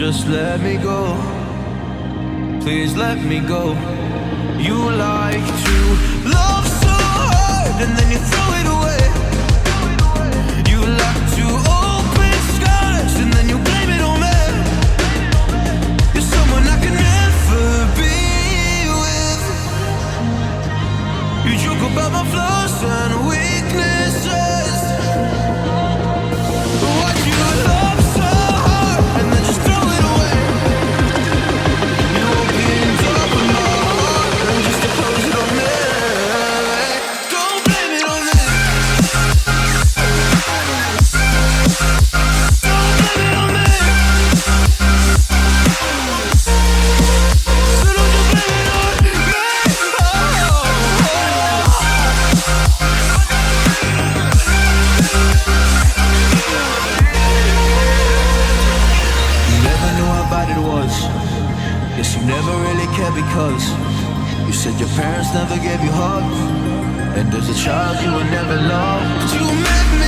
Just let me go. Please let me go. You like to love so hard and then you throw it away. You like to open skies and then you blame it on me. You're someone I could never be with. You joke about my flaws and weaknesses. Why'd you love so hard and then just throw it away? You opened up my heart and just to close it on me. Don't blame it on me. Don't blame it on me. So don't you blame it on me. You never knew how bad it was. Guess you never really cared because you said your parents never gave you hugs, and as a child you were never loved. You made me